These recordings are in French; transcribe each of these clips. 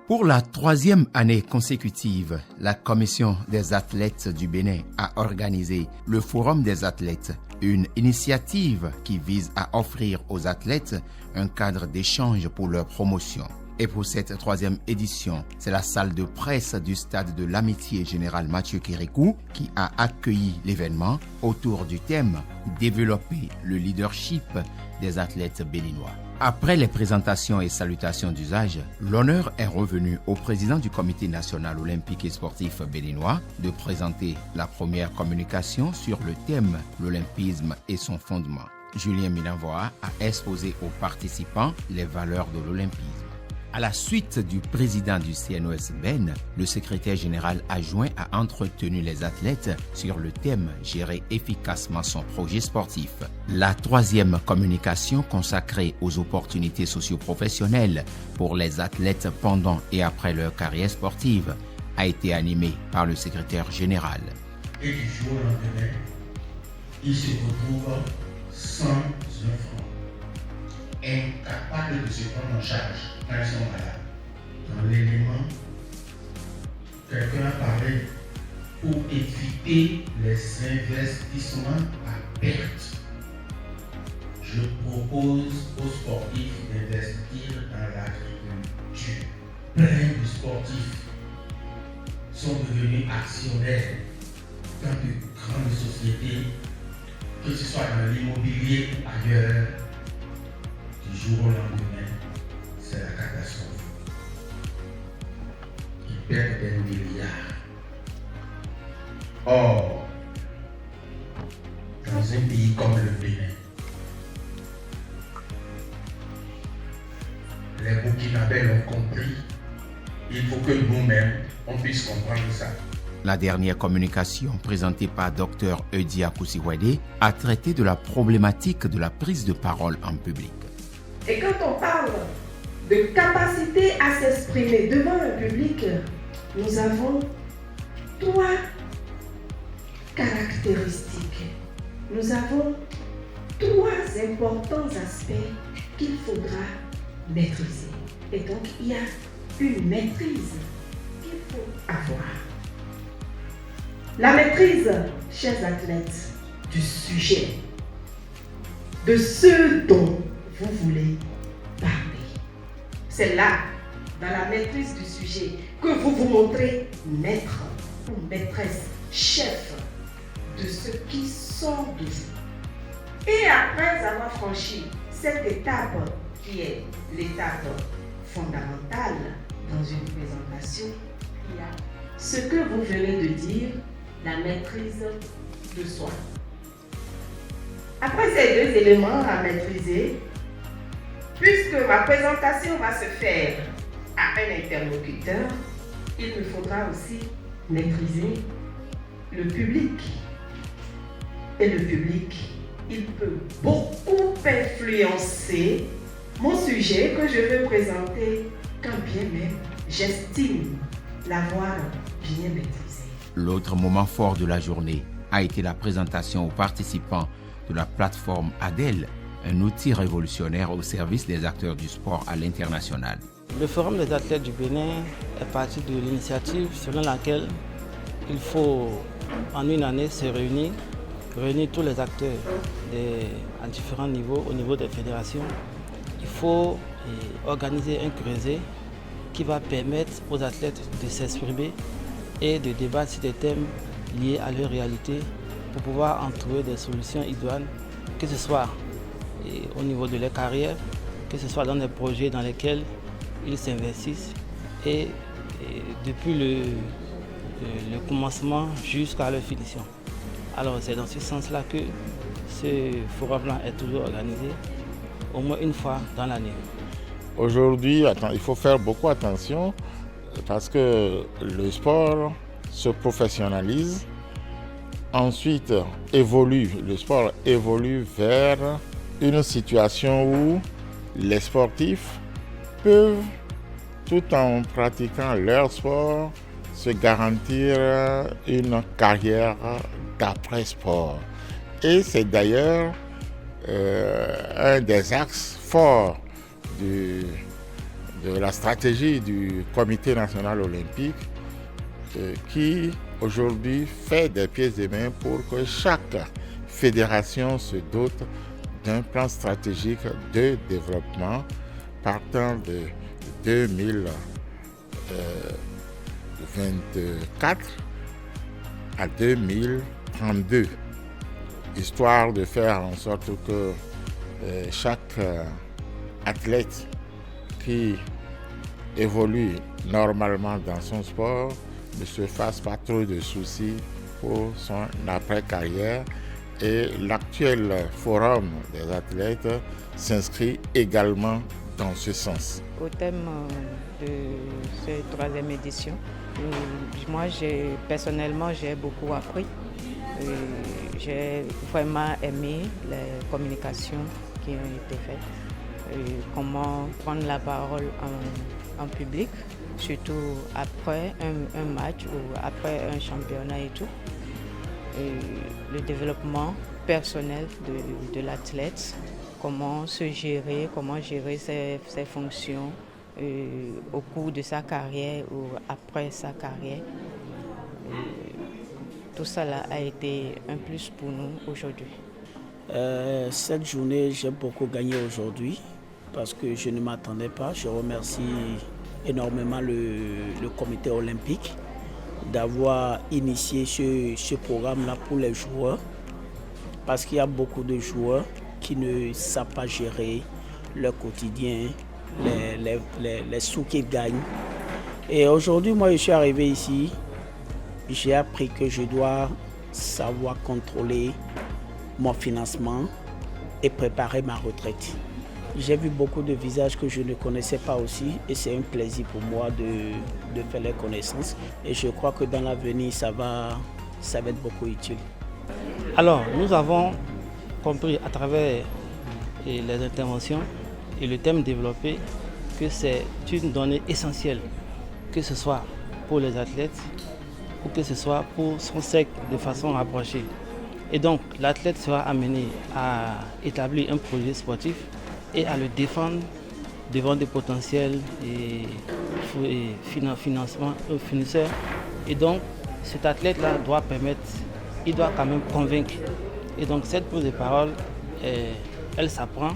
Pour la troisième année consécutive, la Commission des athlètes du Bénin a organisé le Forum des athlètes, une initiative qui vise à offrir aux athlètes un cadre d'échange pour leur promotion. Et pour cette troisième édition, c'est la salle de presse du stade de l'Amitié Général Mathieu Kérékou qui a accueilli l'événement autour du thème « Développer le leadership des athlètes béninois ». Après les présentations et salutations d'usage, l'honneur est revenu au président du Comité national olympique et sportif béninois de présenter la première communication sur le thème « L'olympisme et son fondement ». Julien Minavoa a exposé aux participants les valeurs de l'olympisme. À la suite du président du CNOS Ben, le secrétaire général adjoint a entretenu les athlètes sur le thème « Gérer efficacement son projet sportif ». La troisième communication consacrée aux opportunités socio-professionnelles pour les athlètes pendant et après leur carrière sportive a été animée par le secrétaire général. Et du jour au lendemain, il se retrouve sans un franc, incapable de se prendre en charge quand ils sont malades. Dans l'élément, quelqu'un a parlé pour éviter les investissements à perte. Je propose aux sportifs d'investir dans l'agriculture. Plein de sportifs sont devenus actionnaires dans de grandes sociétés, que ce soit dans l'immobilier ou ailleurs. Du jour au lendemain, c'est la catastrophe. Ils perdent des milliards. Or, dans un pays comme le Bénin, les Burkinabés l'ont compris. Il faut que nous-mêmes, on puisse comprendre ça. La dernière communication présentée par Dr Eudia Kousiwede a traité de la problématique de la prise de parole en public. Et quand on parle de capacité à s'exprimer devant un public, nous avons 3 caractéristiques. Nous avons 3 importants aspects qu'il faudra maîtriser. Et donc, il y a une maîtrise qu'il faut avoir. La maîtrise, chers athlètes, du sujet, de ce dont vous voulez parler. C'est là, dans la maîtrise du sujet, que vous vous montrez maître ou maîtresse, chef de ce qui sort de vous. Et après avoir franchi cette étape qui est l'étape fondamentale dans une présentation, il y a ce que vous venez de dire, la maîtrise de soi. Après ces 2 éléments à maîtriser, puisque ma présentation va se faire à un interlocuteur, il me faudra aussi maîtriser le public. Et le public, il peut beaucoup influencer mon sujet que je veux présenter quand bien même j'estime l'avoir bien maîtrisé. L'autre moment fort de la journée a été la présentation aux participants de la plateforme ADEL, un outil révolutionnaire au service des acteurs du sport à l'international. Le Forum des athlètes du Bénin est parti de l'initiative selon laquelle il faut en une année se réunir tous les acteurs à différents niveaux, au niveau des fédérations. Il faut organiser un creuset qui va permettre aux athlètes de s'exprimer et de débattre sur des thèmes liés à leur réalité pour pouvoir en trouver des solutions idoines, que ce soit au niveau de leur carrière, que ce soit dans des projets dans lesquels ils s'investissent et depuis le commencement jusqu'à leur finition. Alors c'est dans ce sens-là que ce forum-là est toujours organisé au moins une fois dans l'année. Aujourd'hui, il faut faire beaucoup attention parce que le sport se professionnalise. Ensuite, le sport évolue vers une situation où les sportifs peuvent, tout en pratiquant leur sport, se garantir une carrière d'après-sport. Et c'est d'ailleurs un des axes forts de la stratégie du Comité national olympique qui aujourd'hui fait des pieds et mains pour que chaque fédération se dote d'un plan stratégique de développement partant de 2024 à 2032, histoire de faire en sorte que chaque athlète qui évolue normalement dans son sport ne se fasse pas trop de soucis pour son après-carrière. Et l'actuel forum des athlètes s'inscrit également dans ce sens. Au thème de cette 3e édition, moi personnellement j'ai beaucoup appris. J'ai vraiment aimé les communications qui ont été faites, comment prendre la parole en public, surtout après un match ou après un championnat et tout. Le développement personnel de l'athlète, comment se gérer, comment gérer ses fonctions au cours de sa carrière ou après sa carrière. Tout ça là a été un plus pour nous aujourd'hui. Cette journée, j'ai beaucoup gagné aujourd'hui parce que je ne m'attendais pas. Je remercie énormément le comité olympique d'avoir initié ce programme-là pour les joueurs, parce qu'il y a beaucoup de joueurs qui ne savent pas gérer leur quotidien, les sous qu'ils gagnent. Et aujourd'hui, moi, je suis arrivé ici, j'ai appris que je dois savoir contrôler mon financement et préparer ma retraite. J'ai vu beaucoup de visages que je ne connaissais pas aussi et c'est un plaisir pour moi de faire les connaissances. Et je crois que dans l'avenir, ça va être beaucoup utile. Alors, nous avons compris à travers les interventions et le thème développé que c'est une donnée essentielle, que ce soit pour les athlètes ou que ce soit pour son sexe de façon rapprochée. Et donc, l'athlète sera amené à établir un projet sportif et à le défendre devant des potentiels financeurs. Et donc, cet athlète-là il doit quand même convaincre. Et donc, cette prise de parole, elle s'apprend.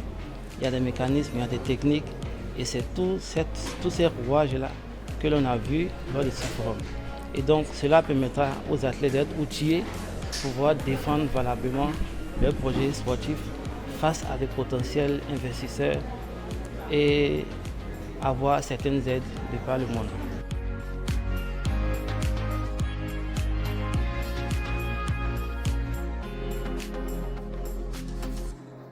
Il y a des mécanismes, il y a des techniques. Et c'est tous ces rouages-là que l'on a vus lors de ce forum. Et donc, cela permettra aux athlètes d'être outillés pour pouvoir défendre valablement leur projet sportif face à des potentiels investisseurs et avoir certaines aides de par le monde.